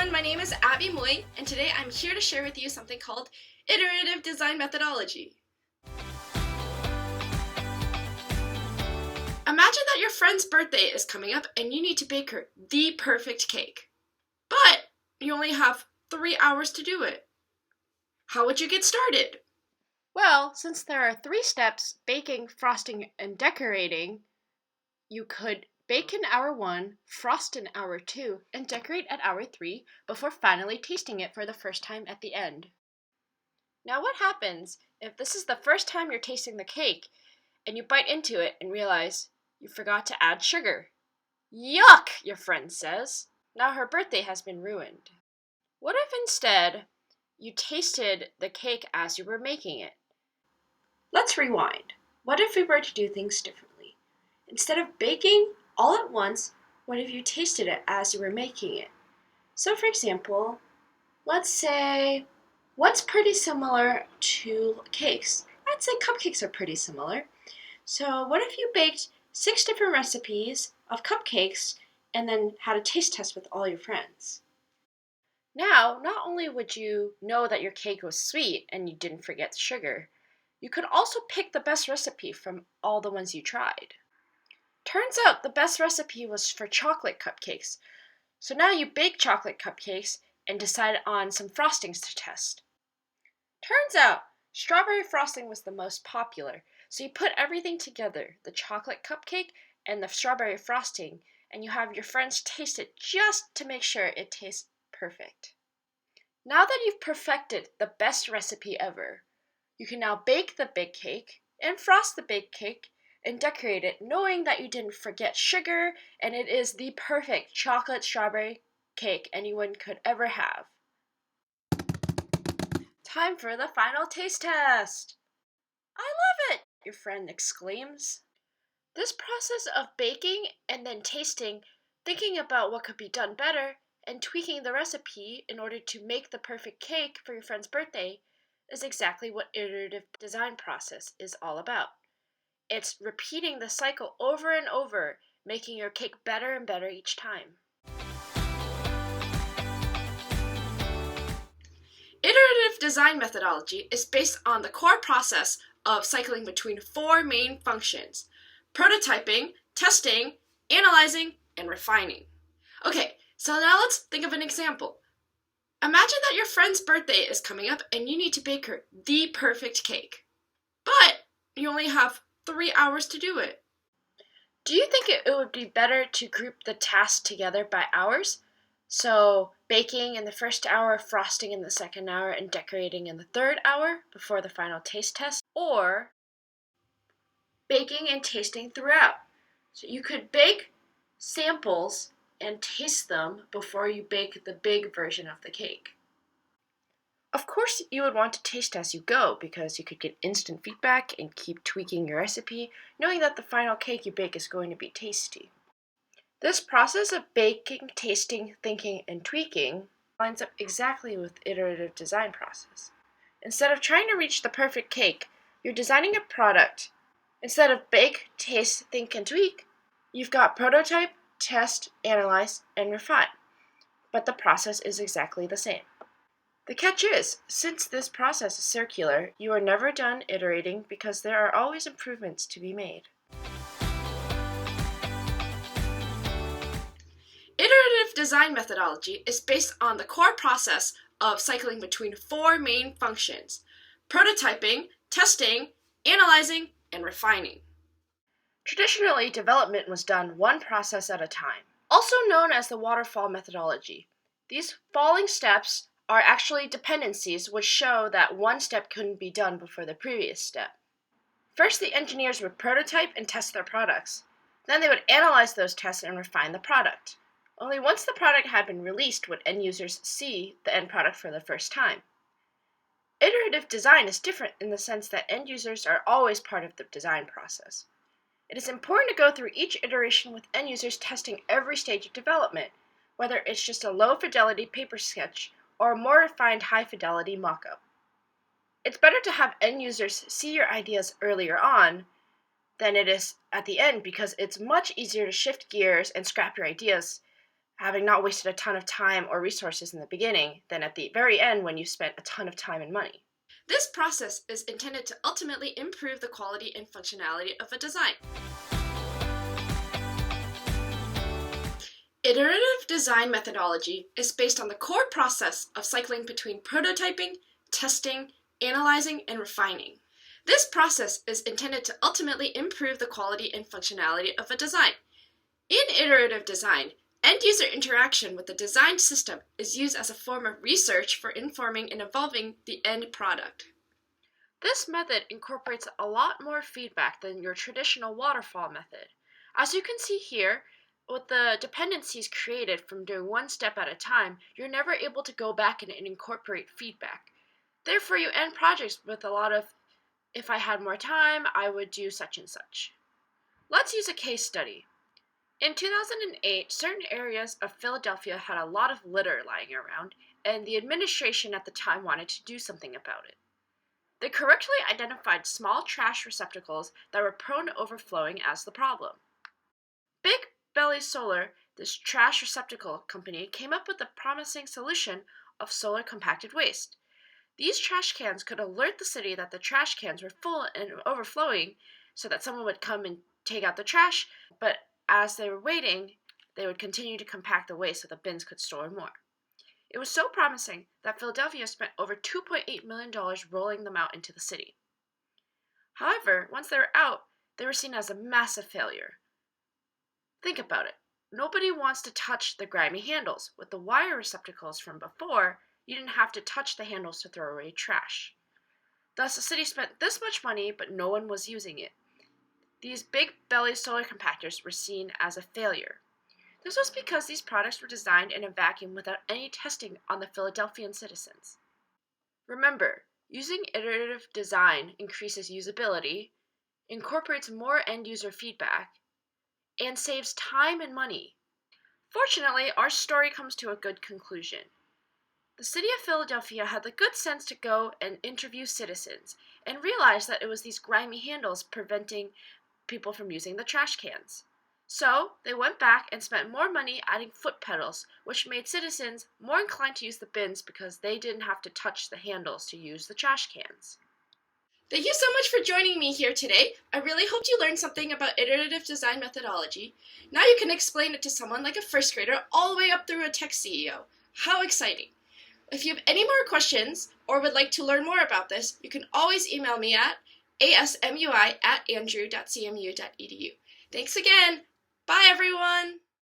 everyone, my name is Abby Moy, and today I'm here to share with you something called Iterative Design Methodology. Imagine that your friend's birthday is coming up and you need to bake her the perfect cake. But you only have 3 hours to do it. How would you get started? Well, since there are 3 steps, baking, frosting, and decorating, you could bake in hour 1, frost in hour 2, and decorate at hour 3 before finally tasting it for the first time at the end. Now what happens if this is the first time you're tasting the cake and you bite into it and realize you forgot to add sugar? Yuck, your friend says. Now her birthday has been ruined. What if instead you tasted the cake as you were making it? Let's rewind. What if we were to do things differently? Instead of baking all at once, what if you tasted it as you were making it? So for example, let's say, what's pretty similar to cakes? I'd say cupcakes are pretty similar. So what if you baked 6 different recipes of cupcakes and then had a taste test with all your friends? Now, not only would you know that your cake was sweet and you didn't forget the sugar, you could also pick the best recipe from all the ones you tried. Turns out the best recipe was for chocolate cupcakes, so now you bake chocolate cupcakes and decide on some frostings to test. Turns out strawberry frosting was the most popular, so you put everything together, the chocolate cupcake and the strawberry frosting, and you have your friends taste it just to make sure it tastes perfect. Now that you've perfected the best recipe ever, you can now bake the big cake and frost the big cake and decorate it knowing that you didn't forget sugar and it is the perfect chocolate strawberry cake anyone could ever have. Time for the final taste test! I love it! Your friend exclaims. This process of baking and then tasting, thinking about what could be done better, and tweaking the recipe in order to make the perfect cake for your friend's birthday is exactly what iterative design process is all about. It's repeating the cycle over and over, making your cake better and better each time. Iterative design methodology is based on the core process of cycling between 4 main functions: prototyping, testing, analyzing, and refining. Okay, so now let's think of an example. Imagine that your friend's birthday is coming up and you need to bake her the perfect cake. But you only have 3 hours to do it. Do you think it would be better to group the tasks together by hours? So, baking in the first hour, frosting in the second hour, and decorating in the third hour before the final taste test? Or baking and tasting throughout? So you could bake samples and taste them before you bake the big version of the cake. Of course, you would want to taste as you go because you could get instant feedback and keep tweaking your recipe, knowing that the final cake you bake is going to be tasty. This process of baking, tasting, thinking, and tweaking lines up exactly with iterative design process. Instead of trying to reach the perfect cake, you're designing a product. Instead of bake, taste, think, and tweak, you've got prototype, test, analyze, and refine. But the process is exactly the same. The catch is, since this process is circular, you are never done iterating because there are always improvements to be made. Iterative design methodology is based on the core process of cycling between 4 main functions: prototyping, testing, analyzing, and refining. Traditionally, development was done one process at a time, also known as the waterfall methodology. These falling steps are actually dependencies which show that one step couldn't be done before the previous step. First, the engineers would prototype and test their products. Then they would analyze those tests and refine the product. Only once the product had been released would end users see the end product for the first time. Iterative design is different in the sense that end users are always part of the design process. It is important to go through each iteration with end users testing every stage of development, whether it's just a low-fidelity paper sketch or a more refined high-fidelity mock-up. It's better to have end users see your ideas earlier on than it is at the end because it's much easier to shift gears and scrap your ideas having not wasted a ton of time or resources in the beginning than at the very end when you spent a ton of time and money. This process is intended to ultimately improve the quality and functionality of a design. Iterative design methodology is based on the core process of cycling between prototyping, testing, analyzing, and refining. This process is intended to ultimately improve the quality and functionality of a design. In iterative design, end-user interaction with the designed system is used as a form of research for informing and evolving the end product. This method incorporates a lot more feedback than your traditional waterfall method. As you can see here, with the dependencies created from doing one step at a time, you're never able to go back and incorporate feedback. Therefore, you end projects with a lot of, if I had more time, I would do such and such. Let's use a case study. In 2008, certain areas of Philadelphia had a lot of litter lying around, and the administration at the time wanted to do something about it. They correctly identified small trash receptacles that were prone to overflowing as the problem. Big Belly Solar, this trash receptacle company, came up with the promising solution of solar compacted waste. These trash cans could alert the city that the trash cans were full and overflowing so that someone would come and take out the trash, but as they were waiting, they would continue to compact the waste so the bins could store more. It was so promising that Philadelphia spent over $2.8 million rolling them out into the city. However, once they were out, they were seen as a massive failure. Think about it. Nobody wants to touch the grimy handles. With the wire receptacles from before, you didn't have to touch the handles to throw away trash. Thus, the city spent this much money, but no one was using it. These big belly solar compactors were seen as a failure. This was because these products were designed in a vacuum without any testing on the Philadelphian citizens. Remember, using iterative design increases usability, incorporates more end-user feedback, and saves time and money. Fortunately, our story comes to a good conclusion. The city of Philadelphia had the good sense to go and interview citizens and realize that it was these grimy handles preventing people from using the trash cans. So, they went back and spent more money adding foot pedals, which made citizens more inclined to use the bins because they didn't have to touch the handles to use the trash cans. Thank you so much for joining me here today. I really hoped you learned something about iterative design methodology. Now you can explain it to someone like a first grader all the way up through a tech CEO. How exciting! If you have any more questions or would like to learn more about this, you can always email me at asmui@andrew.cmu.edu. Thanks again! Bye everyone!